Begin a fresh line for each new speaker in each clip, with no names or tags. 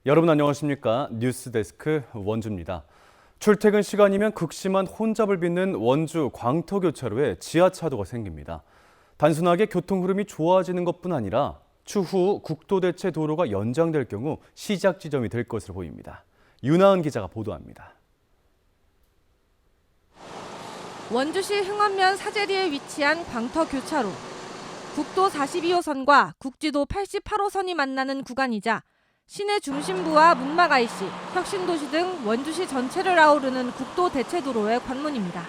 여러분 안녕하십니까? 뉴스데스크 원주입니다. 출퇴근 시간이면 극심한 혼잡을 빚는 원주 광터교차로에 지하차도가 생깁니다. 단순하게 교통 흐름이 좋아지는 것뿐 아니라 추후 국도대체 도로가 연장될 경우 시작 지점이 될 것으로 보입니다. 윤하은 기자가 보도합니다.
원주시 흥원면 사제리에 위치한 광터교차로. 국도 42호선과 국지도 88호선이 만나는 구간이자 시내 중심부와 문막 IC, 혁신도시 등 원주시 전체를 아우르는 국도 대체도로의 관문입니다.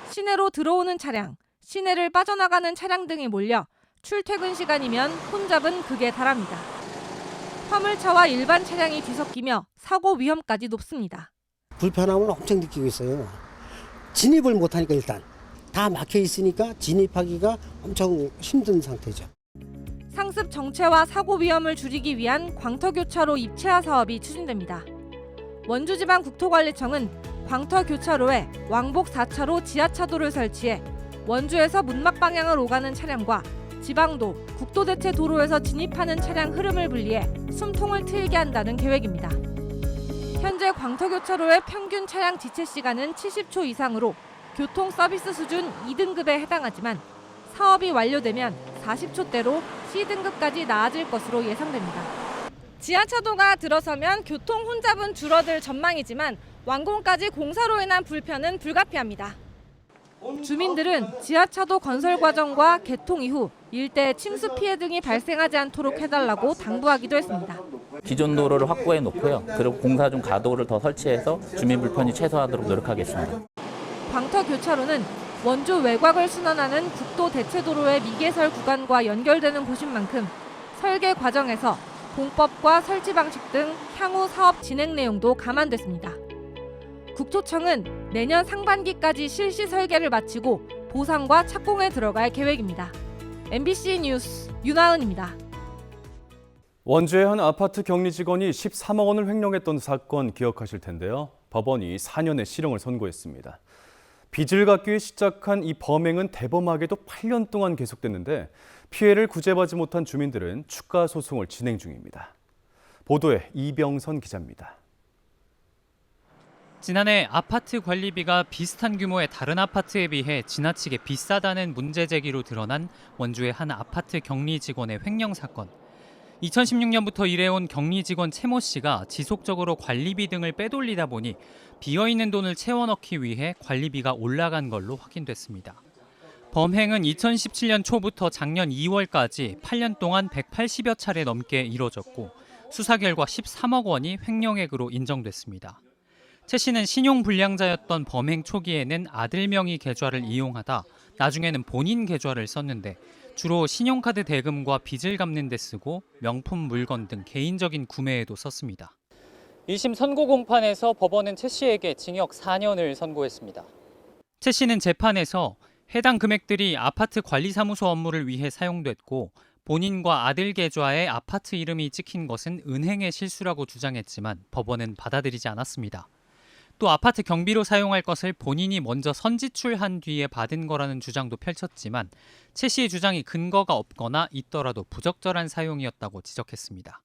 시내로 들어오는 차량, 시내를 빠져나가는 차량 등이 몰려 출퇴근 시간이면 혼잡은 극에 달합니다. 화물차와 일반 차량이 뒤섞이며 사고 위험까지 높습니다.
불편함을 엄청 느끼고 있어요. 진입을 못하니까 일단 다 막혀 있으니까 진입하기가 엄청 힘든 상태죠.
상습 정체와 사고 위험을 줄이기 위한 광터교차로 입체화 사업이 추진됩니다. 원주지방국토관리청은 광터교차로에 왕복 4차로 지하차도를 설치해 원주에서 문막 방향을 오가는 차량과 지방도, 국도대체 도로에서 진입하는 차량 흐름을 분리해 숨통을 트이게 한다는 계획입니다. 현재 광터교차로의 평균 차량 지체 시간은 70초 이상으로 교통 서비스 수준 2등급에 해당하지만 사업이 완료되면 40초대로 C등급까지 나아질 것으로 예상됩니다. 지하차도가 들어서면 교통 혼잡은 줄어들 전망이지만 완공까지 공사로 인한 불편은 불가피합니다. 주민들은 지하차도 건설 과정과 개통 이후 일대 침수 피해 등이 발생하지 않도록 해달라고 당부하기도 했습니다.
기존 도로를 확보해 놓고요. 그리고 공사 중 가도를 더 설치해서 주민 불편이 최소화하도록 노력하겠습니다.
광터교차로는 원주 외곽을 순환하는 국도 대체도로의 미개설 구간과 연결되는 곳인 만큼 설계 과정에서 공법과 설치 방식 등 향후 사업 진행 내용도 감안됐습니다. 국토청은 내년 상반기까지 실시 설계를 마치고 보상과 착공에 들어갈 계획입니다. MBC 뉴스 윤하은입니다.
원주의 한 아파트 격리 직원이 13억 원을 횡령했던 사건 기억하실 텐데요. 법원이 4년의 실형을 선고했습니다. 빚을 갚기 위해 시작한 이 범행은 대범하게도 8년 동안 계속됐는데 피해를 구제받지 못한 주민들은 추가 소송을 진행 중입니다. 보도에 이병선 기자입니다.
지난해 아파트 관리비가 비슷한 규모의 다른 아파트에 비해 지나치게 비싸다는 문제 제기로 드러난 원주의 한 아파트 격리 직원의 횡령 사건. 2016년부터 일해온 격리 직원 채모 씨가 지속적으로 관리비 등을 빼돌리다 보니 비어있는 돈을 채워넣기 위해 관리비가 올라간 걸로 확인됐습니다. 범행은 2017년 초부터 작년 2월까지 8년 동안 180여 차례 넘게 이뤄졌고 수사 결과 13억 원이 횡령액으로 인정됐습니다. 채 씨는 신용불량자였던 범행 초기에는 아들 명의 계좌를 이용하다 나중에는 본인 계좌를 썼는데 주로 신용카드 대금과 빚을 갚는 데 쓰고 명품 물건 등 개인적인 구매에도 썼습니다. 1심 선고 공판에서 법원은 채 씨에게 징역 4년을 선고했습니다. 채 씨는 재판에서 해당 금액들이 아파트 관리사무소 업무를 위해 사용됐고 본인과 아들 계좌에 아파트 이름이 찍힌 것은 은행의 실수라고 주장했지만 법원은 받아들이지 않았습니다. 또 아파트 경비로 사용할 것을 본인이 먼저 선지출한 뒤에 받은 거라는 주장도 펼쳤지만 채 씨의 주장이 근거가 없거나 있더라도 부적절한 사용이었다고 지적했습니다.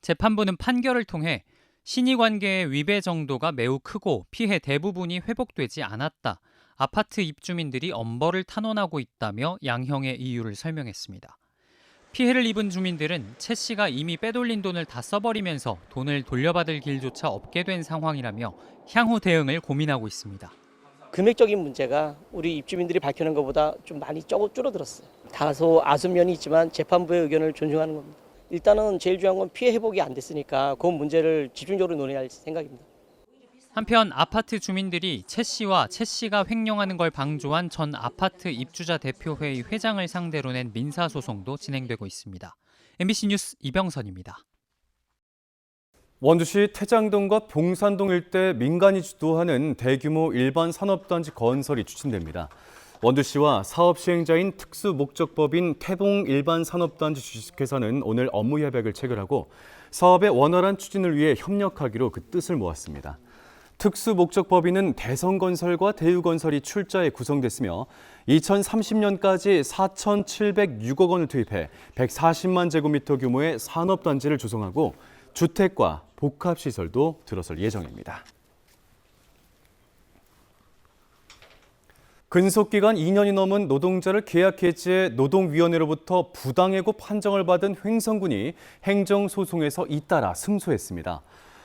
재판부는 판결을 통해 신의관계의 위배 정도가 매우 크고 피해 대부분이 회복되지 않았다. 아파트 입주민들이 엄벌을 탄원하고 있다며 양형의 이유를 설명했습니다. 피해를 입은 주민들은 채 씨가 이미 빼돌린 돈을 다 써버리면서 돈을 돌려받을 길조차 없게 된 상황이라며 향후 대응을 고민하고 있습니다.
금액적인 문제가 우리 입주민들이 밝히는 것보다 좀 많이 줄어들었어요. 다소 아쉬운 면이 있지만 재판부의 의견을 존중하는 겁니다. 일단은 제일 중요한 건 피해 회복이 안 됐으니까 그 문제를 집중적으로 논의할 생각입니다.
한편 아파트 주민들이 채 씨와 채 씨가 횡령하는 걸 방조한 전 아파트 입주자 대표회의 회장을 상대로 낸 민사소송도 진행되고 있습니다. MBC 뉴스 이병선입니다.
원주시 태장동과 봉산동 일대 민간이 주도하는 대규모 일반 산업단지 건설이 추진됩니다. 원주시와 사업 시행자인 특수목적법인 태봉 일반산업단지 주식회사는 오늘 업무 협약을 체결하고 사업의 원활한 추진을 위해 협력하기로 그 뜻을 모았습니다. 특수목적법인은 대성건설과 대우건설이 출자에 구성됐으며 2030년까지 4,706억 원을 투입해 140만 제곱미터 규모의 산업단지를 조성하고 주택과 복합시설도 들어설 예정입니다. 근속기간 2년이 넘은 노동자를 계약 해지해 노동위원회로부터 부당해고 판정을 받은 횡성군이 행정소송에서 잇따라 승소했습니다.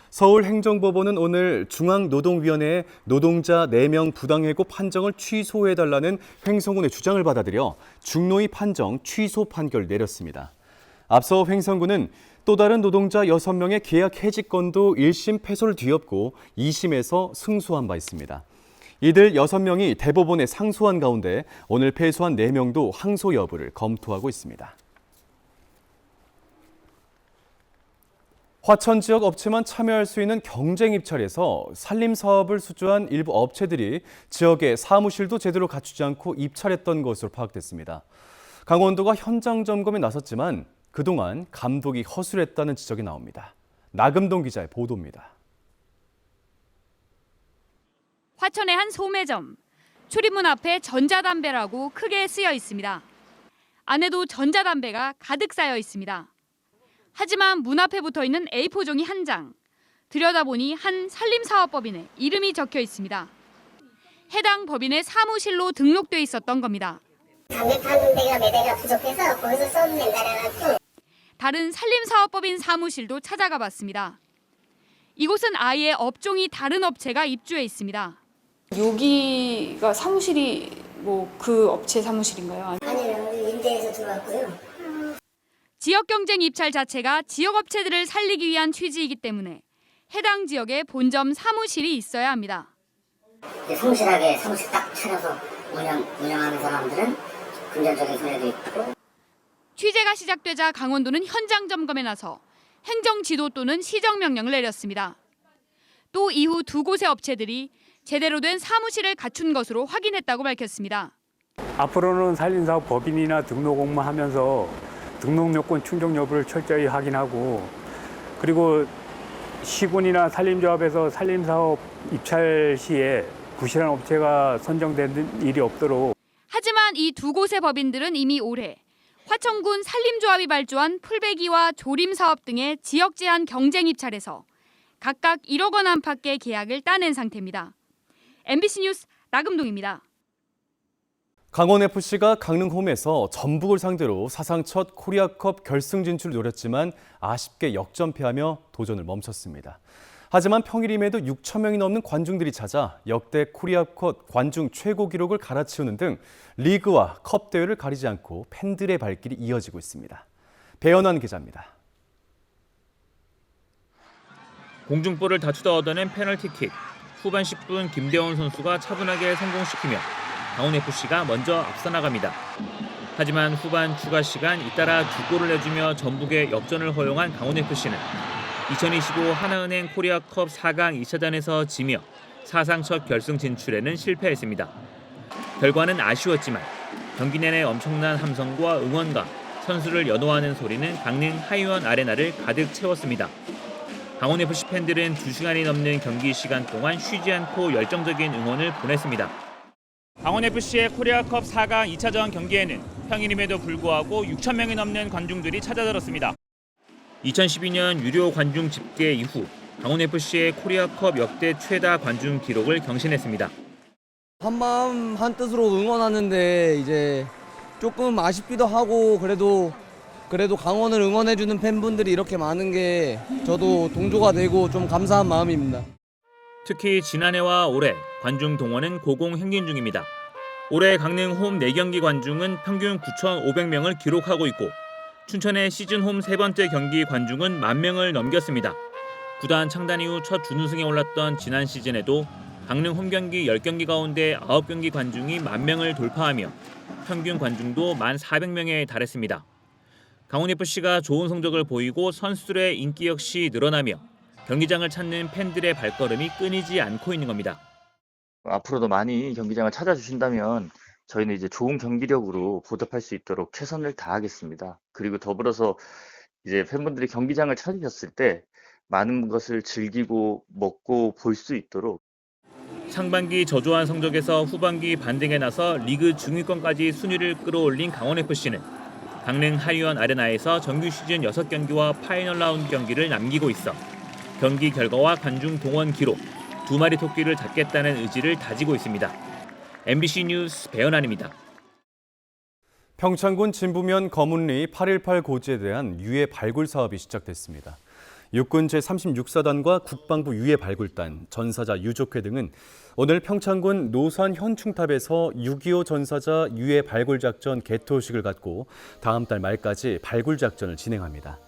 서울행정법원은 오늘 중앙노동위원회에 노동자 4명 부당해고 판정을 취소해달라는 횡성군의 주장을 받아들여 중노위 판정 취소 판결을 내렸습니다. 앞서 횡성군은 또 다른 노동자 6명의 계약 해지건도 1심 패소를 뒤엎고 2심에서 승소한 바 있습니다. 이들 6명이 대법원에 상소한 가운데 오늘 패소한 4명도 항소 여부를 검토하고 있습니다. 화천 지역 업체만 참여할 수 있는 경쟁 입찰에서 산림 사업을 수주한 일부 업체들이 지역의 사무실도 제대로 갖추지 않고 입찰했던 것으로 파악됐습니다. 강원도가 현장 점검에 나섰지만 그동안 감독이 허술했다는 지적이 나옵니다. 나금동 기자의 보도입니다.
화천의 한 소매점. 출입문 앞에 전자담배라고 크게 쓰여 있습니다. 안에도 전자담배가 가득 쌓여 있습니다. 하지만 문 앞에 붙어 있는 A4 종이 한 장. 들여다보니 한 산림사업법인의 이름이 적혀 있습니다. 해당 법인의 사무실로 등록돼 있었던 겁니다.
담배 파는 데가 매대가 부족해서 거기서 써낸다라고.
다른 산림사업법인 사무실도 찾아가 봤습니다. 이곳은 아예 업종이 다른 업체가 입주해 있습니다.
여기가 사무실이 그 업체 사무실인가요?
아니요, 임대해서 들어왔고요.
지역 경쟁 입찰 자체가 지역 업체들을 살리기 위한 취지이기 때문에 해당 지역에 본점 사무실이 있어야 합니다.
성실하게 사무실 딱 차려서 운영하는 사람들은 금전적인 손해도 있고.
취재가 시작되자 강원도는 현장 점검에 나서 행정 지도 또는 시정 명령을 내렸습니다. 또 이후 2곳의 업체들이 제대로 된 사무실을 갖춘 것으로 확인했다고 밝혔습니다.
앞으로는 산림사업 법인이나 등록 공모하면서 등록 요건 충족 여부를 철저히 확인하고, 그리고 시군이나 산림조합에서 산림사업 입찰 시에 부실한 업체가 선정된 일이 없도록.
하지만 이 2곳의 법인들은 이미 올해 화천군 산림조합이 발주한 풀베기와 조림사업 등의 지역 제한 경쟁 입찰에서 각각 1억 원 안팎의 계약을 따낸 상태입니다. MBC 뉴스 나금동입니다.
강원FC가 강릉홈에서 전북을 상대로 사상 첫 코리아컵 결승 진출을 노렸지만 아쉽게 역전패하며 도전을 멈췄습니다. 하지만 평일임에도 6천 명이 넘는 관중들이 찾아 역대 코리아컵 관중 최고 기록을 갈아치우는 등 리그와 컵 대회를 가리지 않고 팬들의 발길이 이어지고 있습니다. 배현환 기자입니다.
공중볼을 다투다 얻어낸 페널티킥. 후반 10분 김대원 선수가 차분하게 성공시키며 강원FC가 먼저 앞서 나갑니다. 하지만 후반 추가 시간 잇따라 2골을 내주며 전북의 역전을 허용한 강원FC는 2025 하나은행 코리아컵 4강 2차전에서 지며 사상 첫 결승 진출에는 실패했습니다. 결과는 아쉬웠지만 경기 내내 엄청난 함성과 응원과 선수를 연호하는 소리는 강릉 하이원 아레나를 가득 채웠습니다. 강원FC 팬들은 2시간이 넘는 경기 시간 동안 쉬지 않고 열정적인 응원을 보냈습니다. 강원FC의 코리아컵 4강 2차전 경기에는 평일임에도 불구하고 6천 명이 넘는 관중들이 찾아들었습니다. 2012년 유료 관중 집계 이후 강원FC의 코리아컵 역대 최다 관중 기록을 경신했습니다.
한마음 한뜻으로 응원하는데 이제 조금 아쉽기도 하고 그래도 강원을 응원해주는 팬분들이 이렇게 많은 게 저도 동조가 되고 좀 감사한 마음입니다.
특히 지난해와 올해 관중 동원은 고공행진 중입니다. 올해 강릉 홈 4경기 관중은 평균 9,500명을 기록하고 있고 춘천의 시즌 홈 3번째 경기 관중은 10,000명을 넘겼습니다. 구단 창단 이후 첫 준우승에 올랐던 지난 시즌에도 강릉 홈 경기 10경기 가운데 9경기 관중이 10,000명을 돌파하며 평균 관중도 1,400명에 달했습니다. 강원FC가 좋은 성적을 보이고 선수들의 인기 역시 늘어나며 경기장을 찾는 팬들의 발걸음이 끊이지 않고 있는 겁니다.
앞으로도 많이 경기장을 찾아주신다면 저희는 이제 좋은 경기력으로 보답할 수 있도록 최선을 다하겠습니다. 그리고 더불어서 이제 팬분들이 경기장을 찾으셨을 때 많은 것을 즐기고 먹고 볼 수 있도록.
상반기 저조한 성적에서 후반기 반등에 나서 리그 중위권까지 순위를 끌어올린 강원FC는 강릉 하이원 아레나에서 정규 시즌 6경기와 파이널 라운드 경기를 남기고 있어 경기 결과와 관중 동원 기록, 2마리 토끼를 잡겠다는 의지를 다지고 있습니다. MBC 뉴스 배현환입니다.
평창군 진부면 거문리 8.18 고지에 대한 유해 발굴 사업이 시작됐습니다. 육군 제36사단과 국방부 유해 발굴단, 전사자 유족회 등은 오늘 평창군 노산 현충탑에서 6.25 전사자 유해 발굴 작전 개토식을 갖고 다음 달 말까지 발굴 작전을 진행합니다.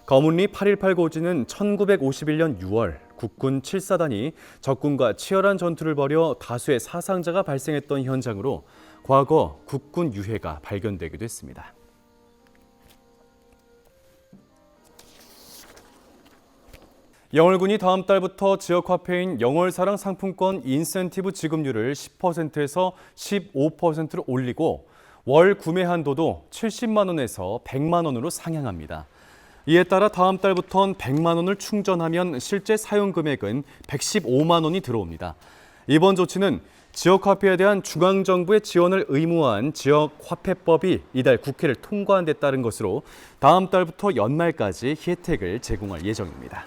거문리 8.18 고지는 1951년 6월 국군 7사단이 적군과 치열한 전투를 벌여 다수의 사상자가 발생했던 현장으로 과거 국군 유해가 발견되기도 했습니다. 영월군이 다음 달부터 지역화폐인 영월사랑 상품권 인센티브 지급률을 10%에서 15%로 올리고 월 구매 한도도 70만 원에서 100만 원으로 상향합니다. 이에 따라 다음 달부터는 100만 원을 충전하면 실제 사용 금액은 115만 원이 들어옵니다. 이번 조치는 지역화폐에 대한 중앙정부의 지원을 의무화한 지역화폐법이 이달 국회를 통과한 데 따른 것으로 다음 달부터 연말까지 혜택을 제공할 예정입니다.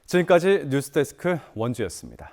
지금까지 뉴스데스크 원주였습니다.